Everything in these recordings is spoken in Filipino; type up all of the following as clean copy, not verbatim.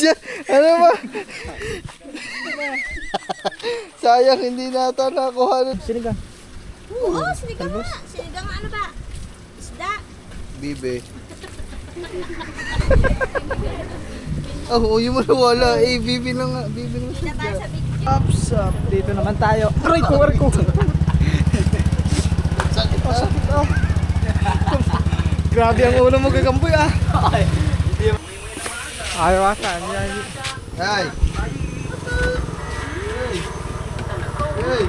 yan. Ano ba? Sayang hindi nata nakuha. Sinigang. Oo, sinigang nga. Sinigang ano ba? Isda. Bibe. Oh, yung mo wala. Eh, bibi na nga. Bibi na siya. Diba sa video? Ups, dito naman tayo. Aray ko, aray ko. Sakit ah. Sakit ah. Grabe ang ulo mo gagamboy ah. Ayaw ata. Ay. Hey.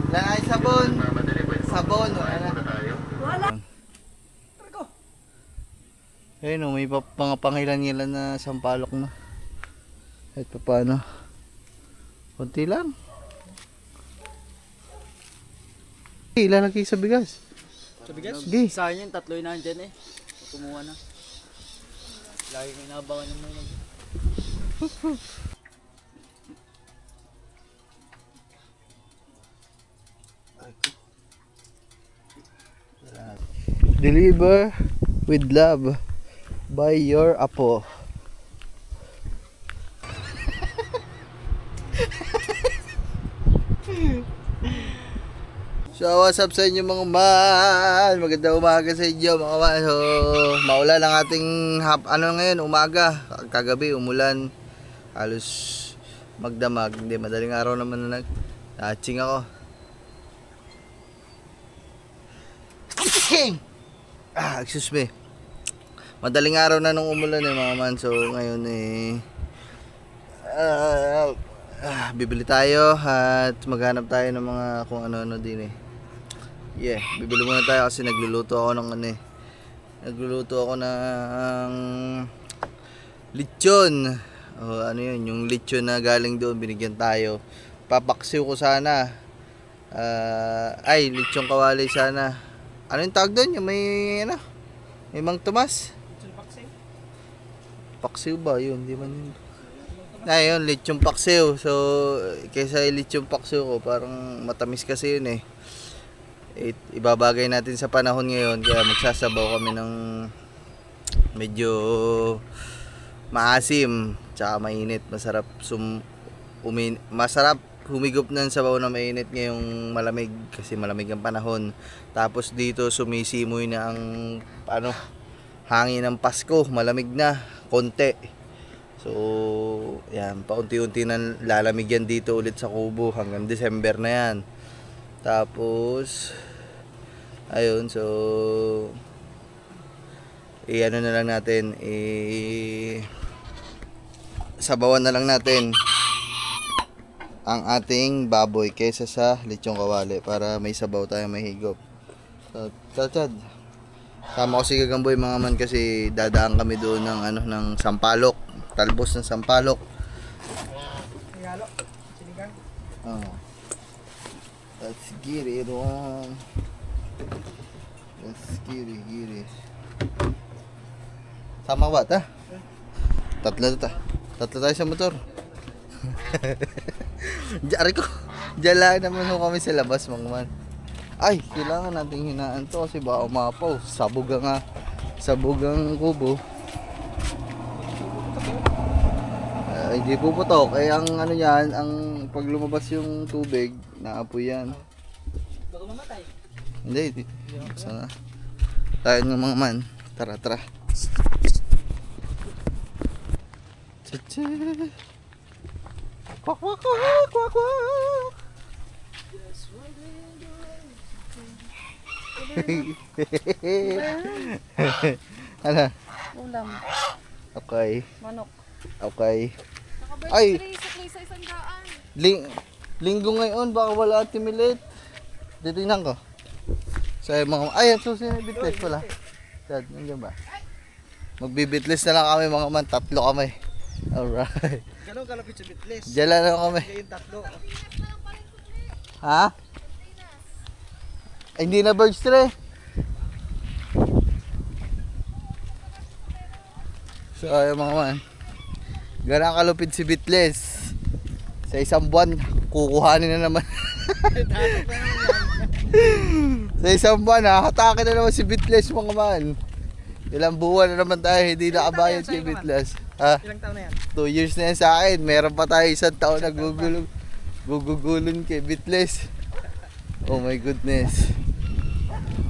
Lanay sabon. Sabon. Wala na. Wala. Ayun o, may mga pangilan-ngilan na sampalok na. Kahit pa paano. Kunti lang. Ilan lagi sa bigas? Sa bigas? Sige. Sa akin yung tatlo na dyan eh. Kumuha na. Lagi may nabangan naman yun. Deliver with love by your apo. So what's up sa inyo mga man? Magandang umaga sa inyo mga man. So maulan ang ating ngayon, umaga. Kagabi umulan. Halos magdamag. Hindi, madaling araw naman na nag-hatching ako. Excuse me. Madaling araw na nung umulan mga man. So ngayon bibili tayo at maghanap tayo ng mga kung ano-ano din Yeah, bibili muna tayo kasi nagluluto ako ng Nagluluto ako ng lechon. Ano yun, yung lechon na galing doon, binigyan tayo. Papaksiw ko sana. Lechon kawali sana. Ano yung tawag doon? Yung may Mang Tomas? Paksiw ba? Yun, di man yun. Yun, lechon paksiw. So, kaysa lechon paksiw ko, parang matamis kasi yun ibabagay natin sa panahon ngayon. Kaya magsasabaw kami ng medyo maasim tsaka mainit. Masarap humigop ng sabaw na mainit ngayong malamig kasi malamig ang panahon. Tapos dito sumisimoy na ang hangin ng Pasko, malamig na konti. So yan, paunti-unti na lalamig yan dito ulit sa Kubo hanggang December na yan. Tapos ayun, so ano na lang natin, sabawan na lang natin ang ating baboy kaysa sa lechong kawali para may sabaw tayo, may higop. So, Chad, sama ko si Gagamboy mga man kasi dadaan kami doon ng sampalok, talbos ng sampalok. Halo, sinigang. Let's get it on. Let's get it. Sama ba ta? Tatlo tayo sa motor. Diyan ko. Diyan lang naman kami sa labas mga man. Ay, kailangan nating hinaan to kasi baka umapaw. Sabog ang kubo. Hindi puputok. Ang yan, ang pag lumabas yung tubig, naapoy yan. Baka mamatay. Hindi. Sana. Tayo ng mga man. Tara. Chacha. Kwak. Ano? Ulam. Okay. Manok. Okay. Ay! Linggo ngayon, baka wala at timilit. Titingnan ko. So mga susunod bitles pala. Dad, nandiyan ba? Magbibitles na lang kami mga man, 3 kami. Alright. Ganun kalapit sa bitles. Diyan lang kami. Yung tatlo. Ha? Ay, hindi na birds tre. So ayun mga man. Ganang kalupit si Bitles. Sa isang buwan, kukuhanin na naman. Sa isang buwan, hatake na naman si Bitles mga man. Ilang buwan na naman tayo hindi nakabayad kay Bitles. Ah, Ilang taon na yan? 2 years na yan sa akin. Meron pa tayo 1 taon na gugugulon kay Bitless. Oh my goodness.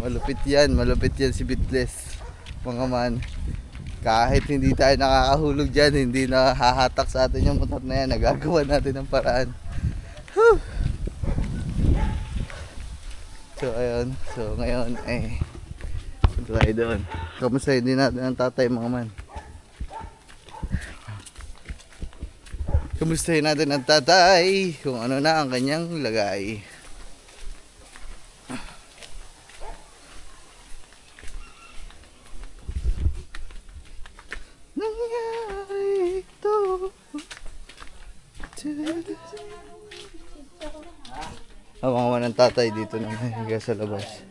Malupit yan si Bitless. Mga man. Kahit hindi tayo nakakahulog dyan, hindi nahahatak sa atin yung motor na yan. Nagagawa natin ng paraan. Whew. So ayun. So ngayon punta tayo doon. Kamusta din natin ang tatay mga man. Kamustahin natin ang tatay kung ano na ang kanyang lagay. Nangyari ito. Hawa ng tatay dito na higa sa labas.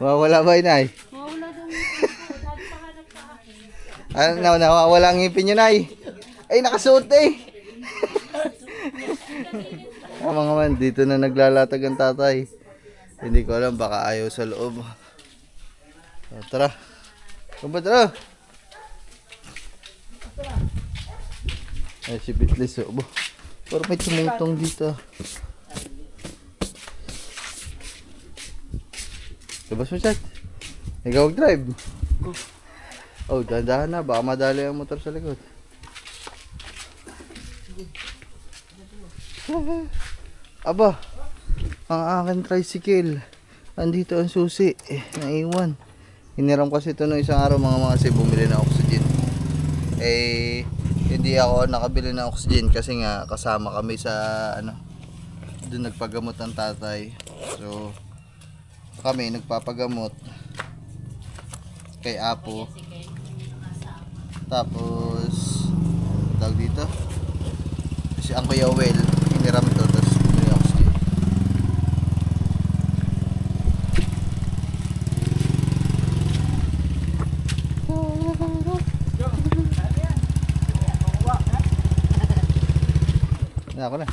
Wala ba inay? Mawala daw Ano, nawawala ang ngipin nyo, Nay. Ay, nakasuot eh. Mga man, dito na naglalatag ang tatay. Hindi ko alam, baka ayaw sa loob. So, tara. Kumpa, tara. Ay, si Bitless, oh. Pero may tumutong dito. Labas mo, chat. Ikaw mag-drive. Oh, dahan-dahan na. Baka madali ang motor sa likod. Aba, ang aking tricycle. Andito ang susi. Naiwan. Hiniram kasi ito noong isang araw mga kasi bumili ng oxygen. Hindi ako nakabili ng oxygen kasi nga kasama kami sa doon nagpagamot ang tatay. So, kami nagpapagamot kay Apo. Tapos tawag dito si ang Kuya Well hiniram to tapos bumili ako siya. Na ako na.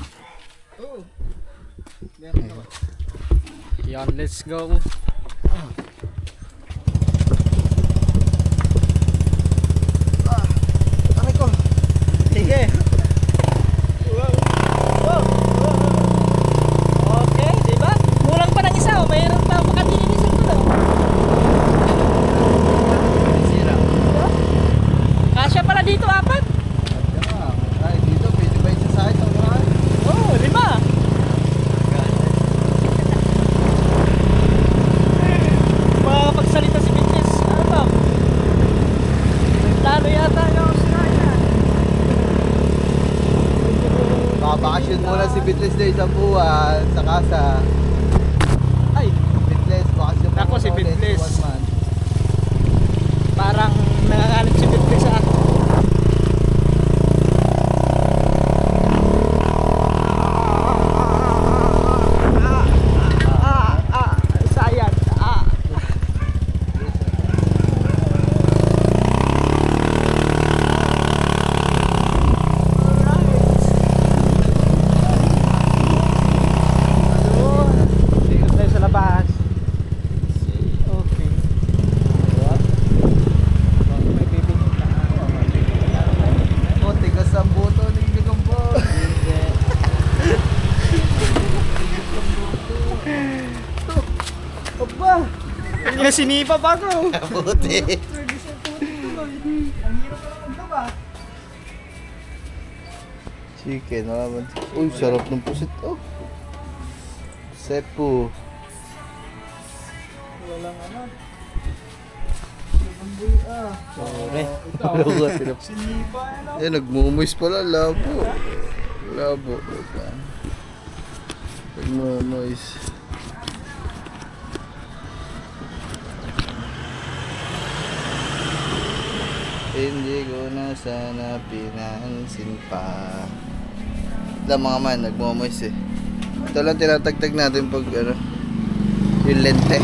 Yan, let's go. Aray ko. Sige. Okay, diba? Kulang pa ng isa. Mayroon pa makatinisan ko lang. Sira. Kasya pala dito, 4. Ay, dito pwede ba isa sa akin? Oo, 5. Makakapagsalita si Bitches. Ano ba? Lalo yata yung sinaya. Bakasyon muna si Bitless na isang buwan sa kasa. Ay, Bitless, bakasyon Nako, si ulit, Bitless. 1 month. parang nangangalit si Bitches sa ako. Sayang. Dito tayo sa labas. Okay. May bibigyan ka. Oh, tigas ang buto ng gagamba. Aba! Hindi na sinipa pa ako. Buti. Chicken, naman. Uy, sarap ng pusit. Oh. Sepo. Walang ano. Sorry. Sinipa ano. Nagmumuis pala. Labo. Labo. Nagmumuis. Hindi ko na sana pinansin pa. Ito mga man, nagmumuis eh. Ito lang tinatagtag natin pag yung lente.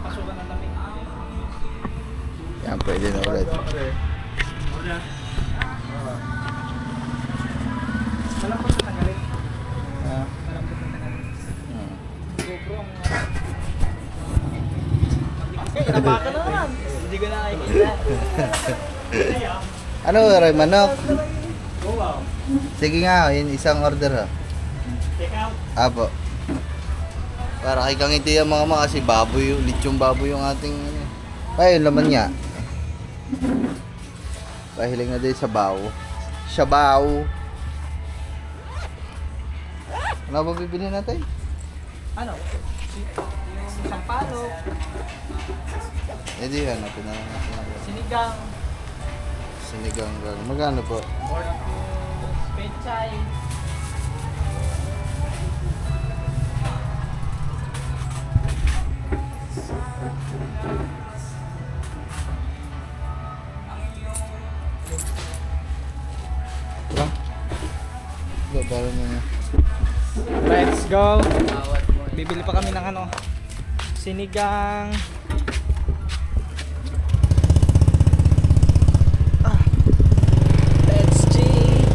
Pasukan ng lamig. Yan, pwede na ulit. Malambot na tagalin. Ah. Malambot na tagalin. Ah. GoPro. Baka naman. Hindi ko nakikita. Ano Roy, manok? Sige nga, yun isang order ha. Check out. Apo. Para kay kangiti ang mga kasi baboy, lechong baboy yung ating ano. Ay, yung laman niya. Pahiling na din sa baw. Sabaw. Ano ba bibili natin? Ano? Yung sampalok, Eh di hanapin na lang natin. sinigang, Sinigang gano'n. Magkano po? pechay. Para na. Let's go. Bawat mo. Bibili pa kami ng ano, sinigang. Let's see.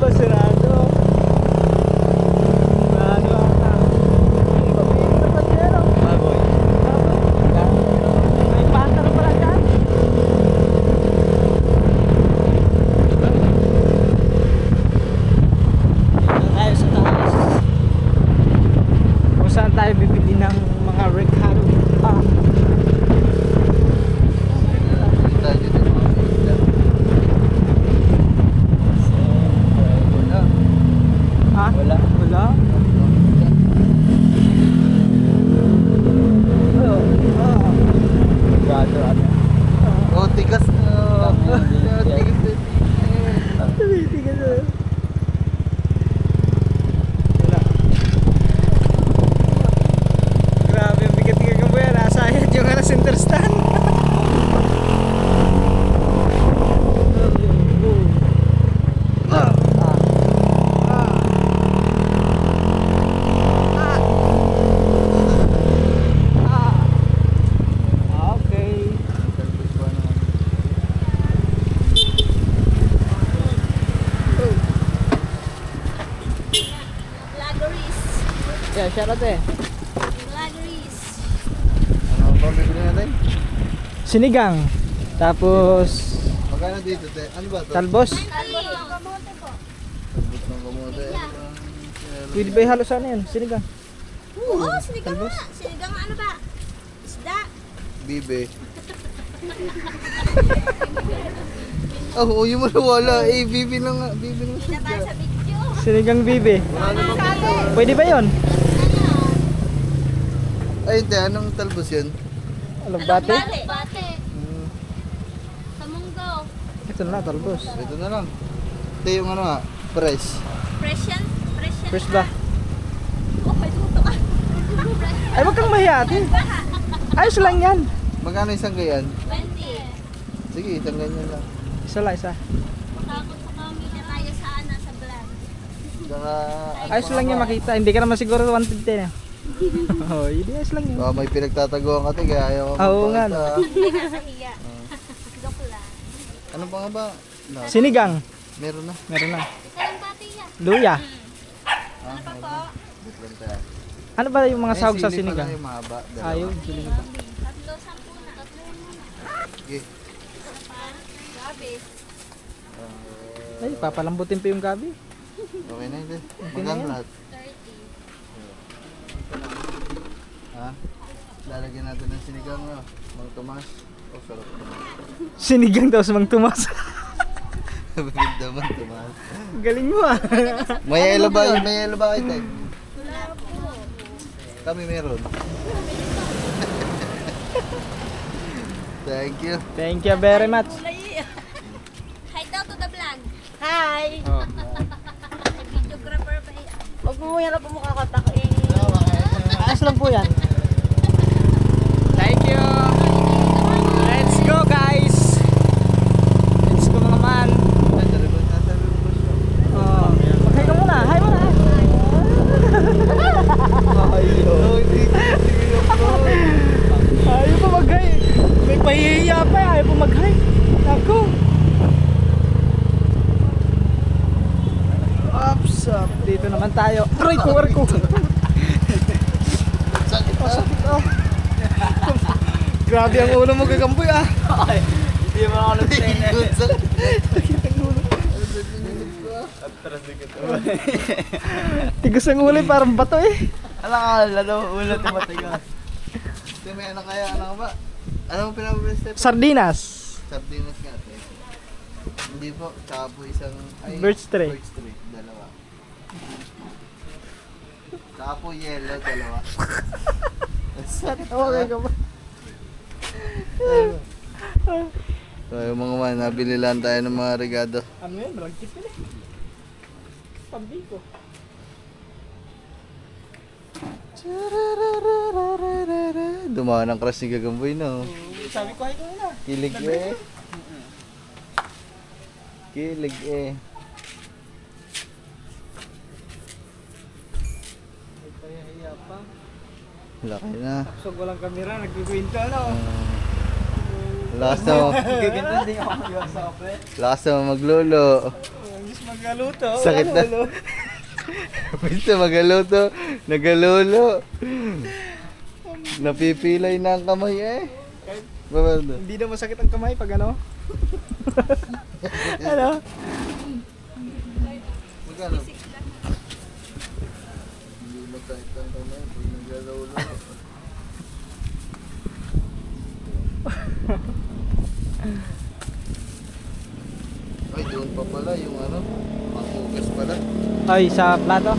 Basirado. Ano ata? Baboy. May pata na pala dyan. Tayo sa taas. Kung saan tayo bibili ng mga recado. Ha? Wala. Wala? Gado ano. Oh, tigas na. Tigas na. Tingnan mo. Wala. Grabe ang bigat-bigat ng buhay. Nasayad yung ano, center stand. Okay. Lageries. Yeah, shout out eh. Lageries. Ano ba bibili natin? Sinigang. Tapos Magkano dito, te? Ano ba to? talbos. Talbos ng kamote po. Talbos ng kamote. Pwede ba ihalo sana yan? Sinigang. Oo, sinigang nga. Sinigang ano ba? Isda. Bibe. Oh, yung wala. Eh, bibi na nga. Bibi na Kita tayo sa video. Sinigang bibe. Wala naman dito. Pwede ba yon? Ano? Ay, te, anong talbos yun? Alugbate? Bate. Hmm, Sa munggo. Ito na, talbos. ito na lang. Ito yung ano nga, fresh. Fresh yan? Fresh yan. Fresh ba? Oh, may tuto ka. Ay, wag kang mahiya ate. Ayos lang yan. Magkano isang ganyan? 20. Sige, isang ganyan lang. Isa lang, isa. Takot sa kami na tayo sa ano, sa vlog. Saka, Ayos lang yan makita. Hindi ka naman siguro 150 na. Oh, hindi ayos lang yan. baka may pinagtataguan ka, te, kaya ayaw ko Oo nga, magpakita. Hindi ka nakahiya. Joke lang. Ano pa nga ba? No, Sinigang. meron na. Meron na. Isa lang pati yan. Luya. Ah, Ano pa po? different tayo. Ano ba yung mga sahog sa Sili pala sinigang? yung mahaba. dalawa. Ayun, sinigang. 3, 10 na. 3 muna. Sige. Isa pa. Gabi. Ay, papalambutin pa yung gabi. Okay na yun. na Magkano yan. lahat? 30. Ha? Lalagyan natin ng sinigang na. Mang Tomas. Oh, sarap naman. Sinigang daw sa Mang Tomas. Maganda Mang Tomas. Galing mo ah. May yelo ba? May yelo ba kayo, te? Wala po. Kami meron. Thank you. Thank you very much. Hi daw to the vlog. Hi! Oh. Videographer pa yan. Huwag mo yan po mukha ko tako eh. Ayos lang po yan. Thank you. you. Let's go guys. Let's go mga man. Oh, mag-hi ka muna. Hi muna. Ayaw pa mag-hi. May pahihiya pa. Ayaw pa mag-hi. Ako. Ups, up. Dito naman tayo. Aray ko, aray ko. Sakit na. Sakit ah. Grabe ang ulo mo gagamboy ah. Hindi mo ako nag-trainer. Tigas ang ulo parang bato eh. Alam ka, ulo tumatigas. May ano kaya, ano ka ba? Ano mo pinapabilis tayo? Sardinas. Sardinas nga. Hindi po, tsaka po isang... Birch tree. Birch tree, dalawa. Tsaka po yellow, dalawa. Okay ka ba? So yung mga man, nabili lang tayo ng mga regado. Ano yun? Malagkit yun eh. Pambiko. Dumaan ang crush ni Gagamboy no. Sabi ko ay ko na. Kilig eh. Kilig eh. May pahihiya pa. Laki na. Tapos walang kamera, nagkikwento ano. Lakas na, Gaganto hindi ako mag-iwasap eh. lakas na maglolo. Gusto magaluto. Sakit na. Basta magaluto, nagalolo. Napipilay na ang kamay eh. Babado. Hindi na masakit ang kamay pag ano. Ano? Magkano? Hindi masakit ang kamay pag nagalolo. Ay, doon pa pala yung ano, panghugas pala. Ay, sa plato.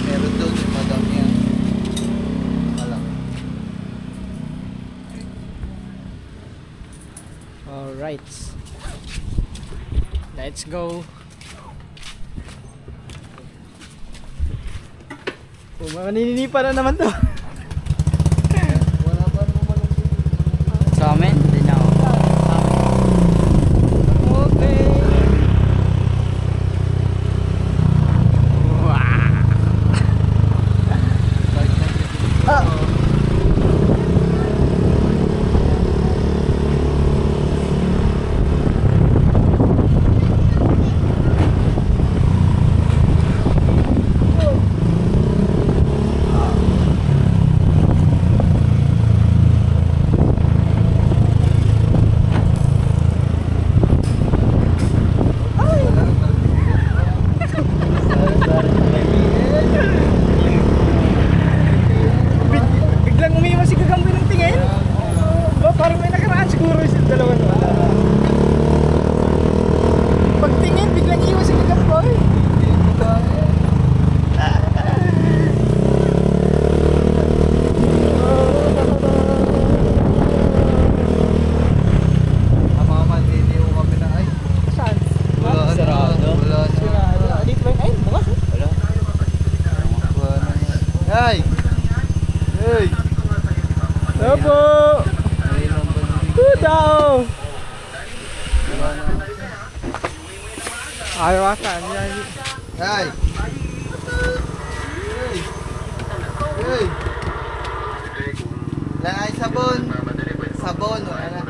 Meron doon yung madam niya. Alam. Alright. Let's go. Manininipa na naman to. Wala pa naman malungkot. Sa amin, hindi na ako. Okay. Biglang umiwas si Gagamboy ng tingin. Oh, parang may nakaraan siguro yung dalawa na. Pagtingin, biglang iwas si Gagamboy. Mga manliliw kami na ay. Saan? Wala na. Sarado. Wala na. Dito ba yun? Ay, bukas. Wala. Wala na. Ay! Hey! Opo! Ayun ba na? Tao! Ayaw ata. Ay! Hey! Lang ay sabon. Sabon, wala na.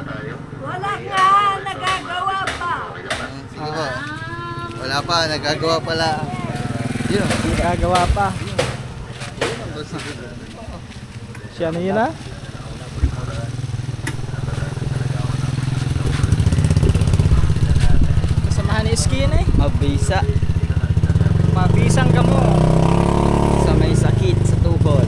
Wala nga, nagagawa pa. Sige po. Wala pa, nagagawa pala. Yun. Gagawa pa. Sige. Siya na yun ah. Kasamahan ni Skin eh. Mabisa. Mabisang ka mo. Sa may sakit sa tuhod.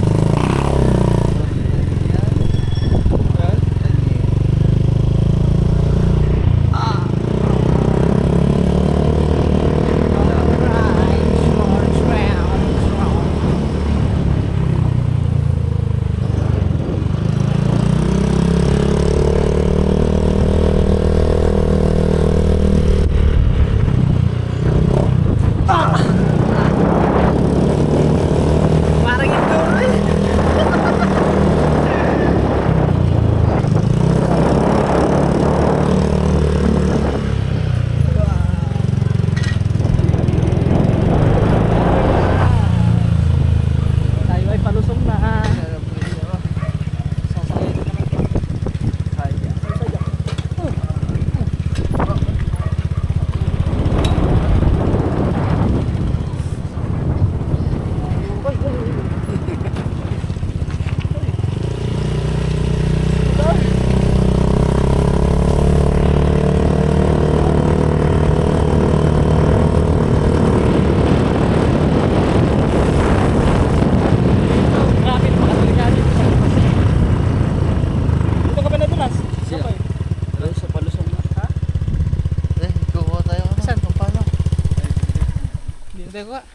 Teka ka.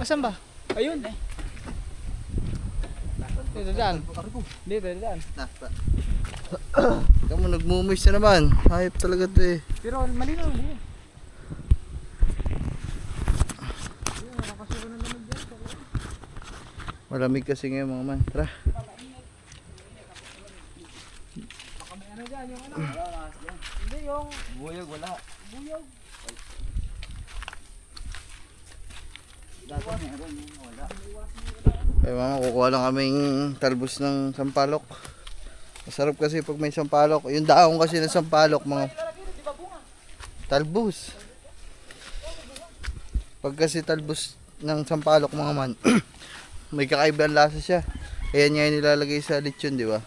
Asan ba? Ayun. Dito daan. Dito daan. Kamu nagmumis na naman. Hayop talaga to eh. Pero malinaw mo. Malamig kasi ngayon mga man. Tara. Ano dyan yung ano? Hindi yung Buyog, wala. buyog. Dati meron, wala. Eh mama, kukuha lang kaming talbos ng sampalok. Masarap kasi pag may sampalok. Yung daong kasi ng sampalok, mga talbos. Pag kasi talbos ng sampalok mga man, may kakaibang lasa siya. Kaya niya yung nilalagay sa lechon, di ba?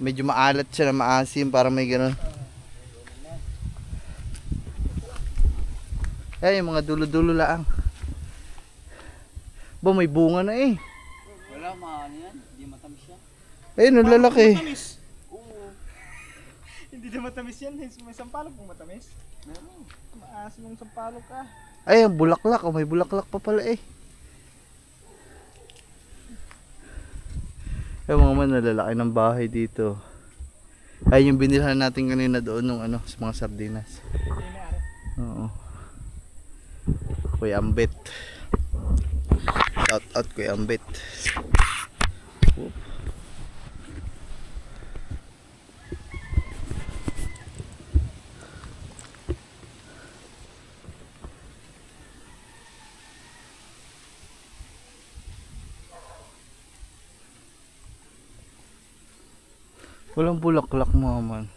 Medyo maalat siya na maasim para may ganun. Kaya yung mga dulo-dulo lang. Ba, may bunga na eh. Wala, maano yan. Hindi matamis yan. Ayun, ang lalaki. Oo. Hindi na matamis yan. May sampalok kung matamis. Meron. Maasim yung sampalok ka. Ay, ang bulaklak. Oh, may bulaklak pa pala eh. Yung mga man, nalalaki ng bahay dito. Ay, yung binilhan natin kanina doon nung ano, sa mga sardinas. Oo. Kuya Ambit. Shout out Kuya Ambit. Whoop. Walang bulaklak mga man.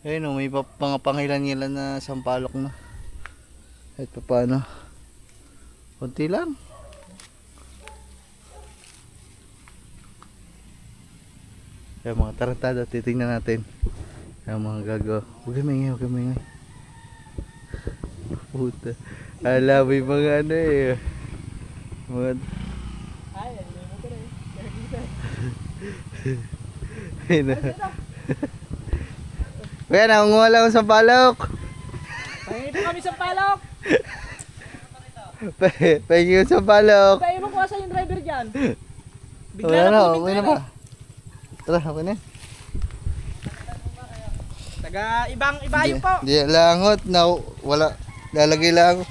Ayun o, may mga pangilan-ngilan na sampalok na. Kahit pa paano. Kunti lang. Kaya mga tarantado, titingnan natin. Kaya mga gago. Huwag kang maingay, huwag kang maingay. Puta. Ala, may mga ano eh. Mga... Ay, hindi mo ka rin. Ayun na. Kaya nakunguha lang ako sa palok. Pahingin po kami sampalok. Pahingin sa palok. Tayo mo kuha sa yung driver dyan. Bigla Wala na na, po okay na ba? Tara, okay na. Taga ibayo po. Di langot na wala. Lalagay lang.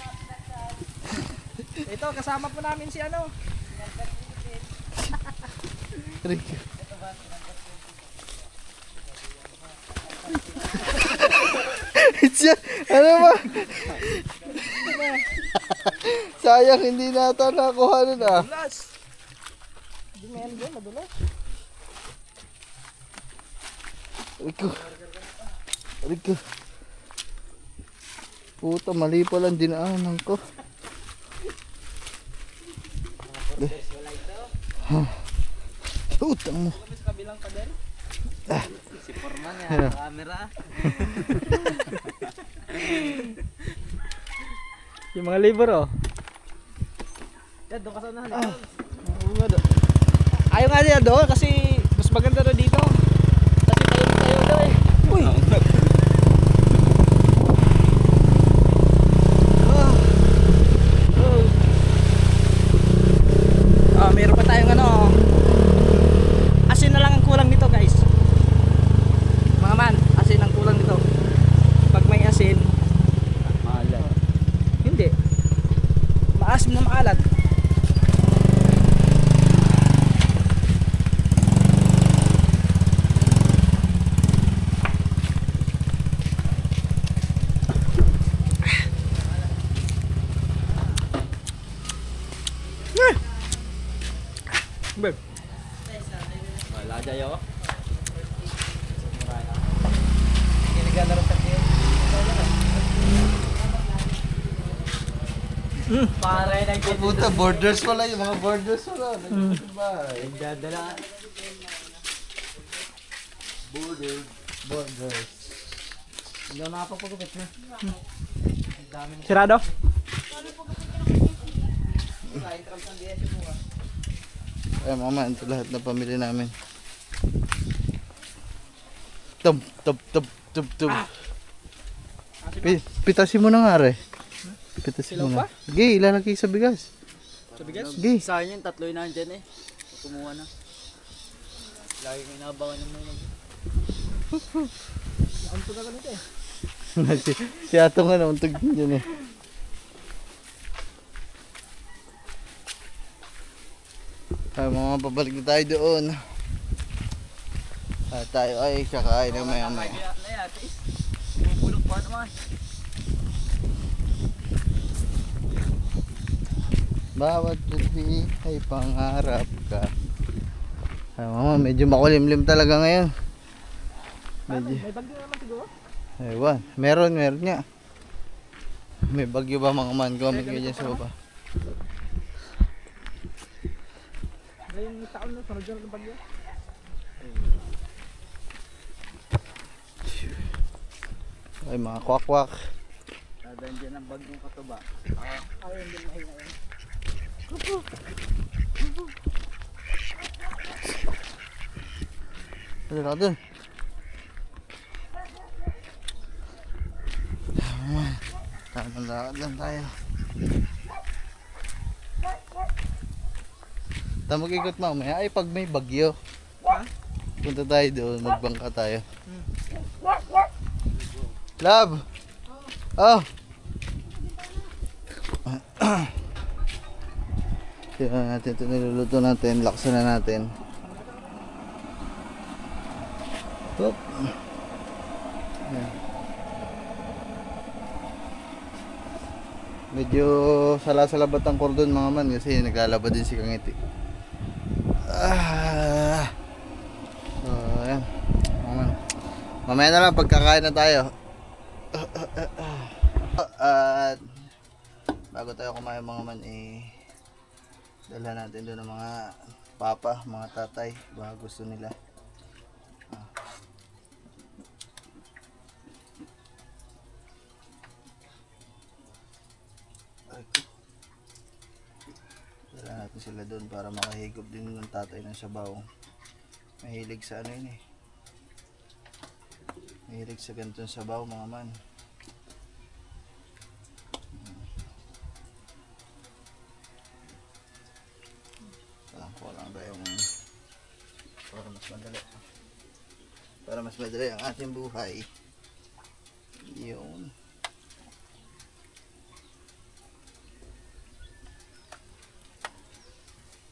Ito, kasama po namin si ano. Ano ba? Sayang hindi nata nakuha nun ah. Madulas. Hindi meron dyan, madulas. Rico. Puta, mali pala ang dinaanan ko. Utang mo. Kami sa kabilang pader. Si Forman yan, camera. Yung mga labor oh. Yan, doon ka sa unahan. Ayaw nga niya doon kasi mas maganda na dito. Kasi tayo daw eh. Uy! Meron pa tayong ano. Asin na lang ang kulang nito guys. Mga man, asin ang kulang nito. Pag may asin, Maalat. hindi. Maasim na maalat. Beb. Wala dyan Pare, Puta, borders pala yung mga borders pala. nagdadala. Borders. Hindi ako nakapagpagupit na. Sirado? Ay mama, ito lahat na pamilya namin. Tum. Pitasin mo na nga, re. Pitasin mo Silaw na. Sige, ilalagay sa bigas. Sa bigas? Sige. Sa akin yun, tatlo yun nandyan eh. Kumuha na. Lagi ko inaabangan yung may Nakunto na ganito eh. si Atong nga nauntog din dyan eh. Ay, mga pabalik na tayo doon. At tayo ay kakain na maya maya. Kaya na yan, tis. Bubulok pa naman. Bawat gabi ay pangarap ka. Ay, mama, medyo makulimlim talaga ngayon. Medyo. May bagyo naman siguro? Ewan, meron nga. May bagyo ba mga man? Comment kayo dyan sa baba. Ngayong taon na, sunod ng bagyo. Ay, mga kwak-kwak. Dadaan dyan ang bagong katuba. Ayun din mahina yun. Dali na dun. Tamang lakad lang tayo. Tamang ikot mamaya ay pag may bagyo. Ha? Punta tayo doon, magbangka tayo. Love! Oh! Tignan natin ito, niluluto natin, laksan na natin. Hop! Ayan. Medyo salasalabat ang cordon mga man kasi naglalaba din si Kangiti. So, ayan. Mga man. Mamaya na lang pagkakain na tayo. At bago tayo kumain mga man dala natin doon ng mga papa, mga tatay, baka gusto nila. Dala natin sila doon para makahigop din ng tatay ng sabaw. Mahilig sa ano yun eh. Mahilig sa ganitong sabaw mga man. Ko lang tayo para mas madali. Para mas madali ang ating buhay. Yun.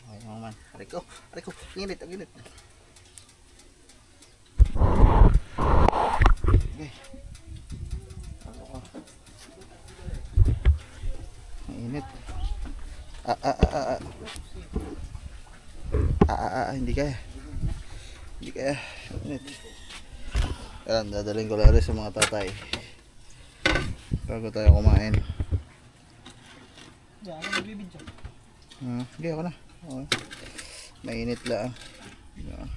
Okay mga man. Aray ko. Init. Okay. Init. Hindi kaya. Init. Ayan, dadalhin ko lang rin sa mga tatay bago tayo kumain. Diyan, ano nagbibidyo? Okay, ako na. Okay. Mainit lang. Yeah.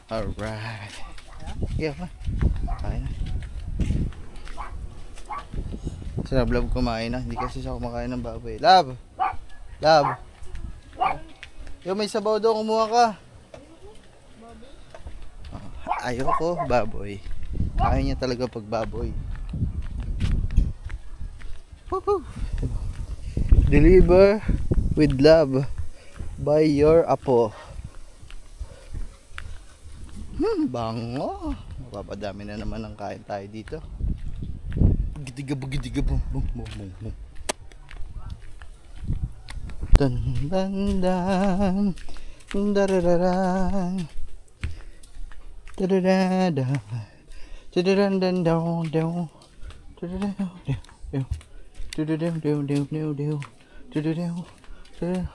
Alright. Okay, ako na. Kain na. Sarap love kumain na. Hindi kasi siya kumakain ng baboy. Love! Yung may sabaw daw, kumuha ka. Ayoko, baboy. Ayaw niya talaga pag baboy. Woohoo! Deliver with love by your apo. Bango. Mapapadami na naman ang kain tayo dito. Gidiga bum. Dan darararan. Da-da-da-da. Da-da-da-da-da-da.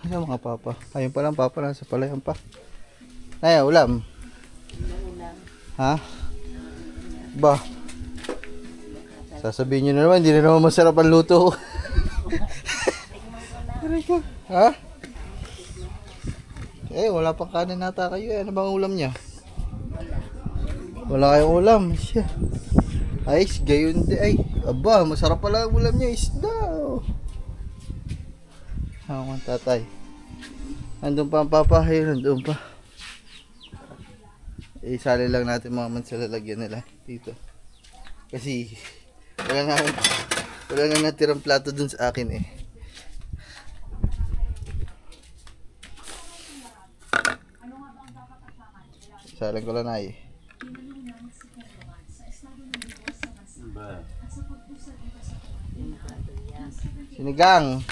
Ano mga papa? Ayun palang papa, nasa palayan pa. Ay, ulam. Ha? Ba? Sasabihin nyo na naman, hindi na naman masarap ang luto. Ha? Wala pang kanin nata kayo. Ano bang ulam niya? Wala kayong ulam. Siya. Ay, gayon di. Ay, aba, masarap pala ang ulam niya. Isda. Ako ang tatay. Andun pa ang papa. Ayun, andun pa. Isali lang natin mga man sa lalagyan nila dito. Kasi Wala na natirang plato dun sa akin eh. Salang ko lang na eh. Sinigang.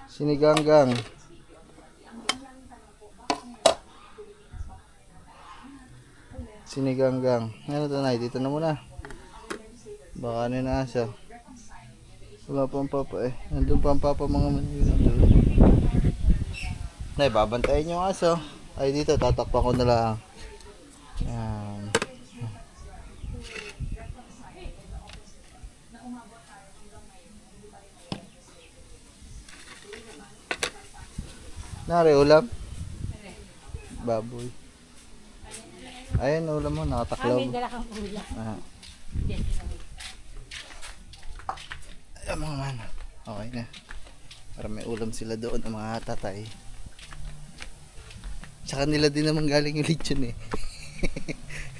Siniganggang. Siniganggang. Ano to na? Dito na muna. Baka ano na asa. Wala pa ang papa eh. Nandun pa ang papa mga manila. Nay, babantayin yung aso. Ay dito, tatakpan ko na lang. Yan. Nari, ulam? Baboy. Ayun, ulam mo, nakataklaw. Amin, dala kang ulam. Aha. Ayan mga man. Okay na. Para may ulam sila doon, ang mga tatay. Tsaka nila din naman galing yung lechon eh.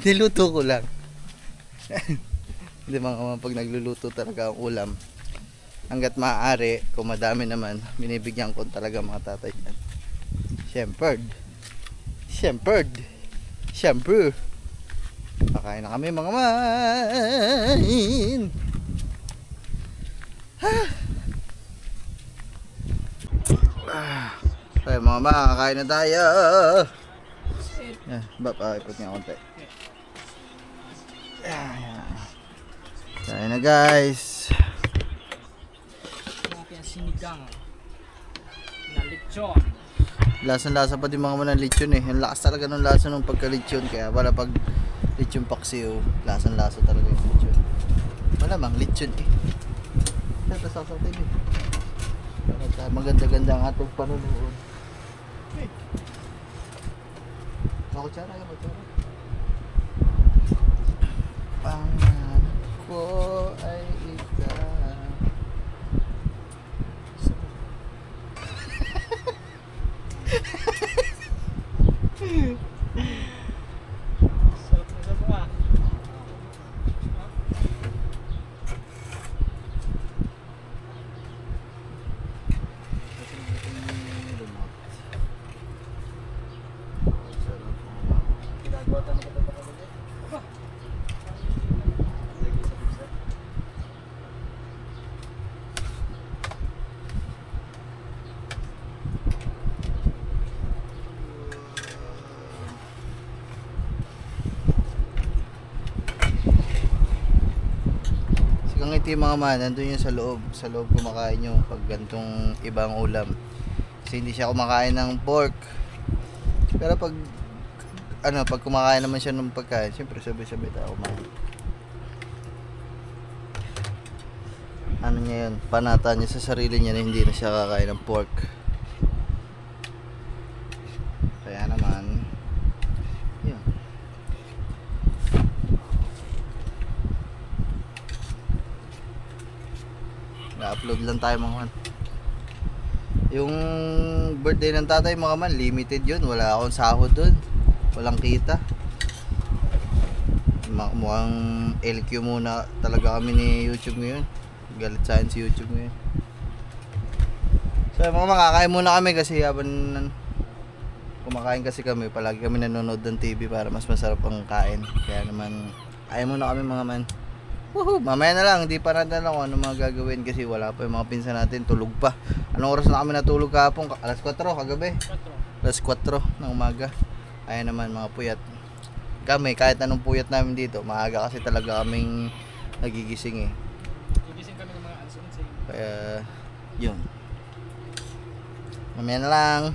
Niluto ko lang. Hindi mga man, pag nagluluto talaga ang ulam. Hanggat maaari, kung madami naman, binibigyan ko talaga mga tatay yan. Siyempre. Pakain na kami mga man. Ay mga man, kakain na tayo. Ipot nga konti. Kain na guys. Natin ang sinigang na lechon. Lasang-lasa pa din mga man ng lechon eh. Ang lakas talaga ng lasa ng pagka-lechon. Kaya wala pag lechon paksiw, lasang-lasa talaga yung lechon. Wala mang lechon eh. Sasasatin eh. Maganda-ganda ang atong panunood. Makutsara yung kutsara. Pangalan ko ay ikaw. Sarap na sa buka. Ginagawa tayo ng katatapos ulit. Sigang ito yung mga man, nandun yun sa loob kumakain yung pag gantong ibang ulam. Kasi hindi siya kumakain ng pork. Pero pag pag kumakain naman siya ng pagkain, siyempre sabay-sabay tayo kumain. Ano niya yun, panata niya sa sarili niya na hindi na siya kakain ng pork. Kaya naman, yun. Na-upload lang tayo mga man. Yung birthday ng tatay mga man, limited yun. Wala akong sahod dun. Walang kita. Mukhang LQ muna talaga kami ni YouTube ngayon. Galit sa akin si YouTube ngayon. So mga makakain muna kami kasi habang kumakain kasi kami, palagi kami nanonood ng TV para mas masarap ang kain. Kaya naman, kain muna kami mga man. Woohoo! Mamaya na lang, hindi pa natin alam kung ano mga gagawin kasi wala pa yung mga pinsan natin, tulog pa. Anong oras na kami natulog kahapon? Alas 4 kagabi. Alas 4 ng umaga. Ayan naman mga puyat. Kami, kahit anong puyat namin dito, maaga kasi talaga kaming nagigising eh. Gigising kami ng mga alas 11. Kaya, yun. Mamaya na lang.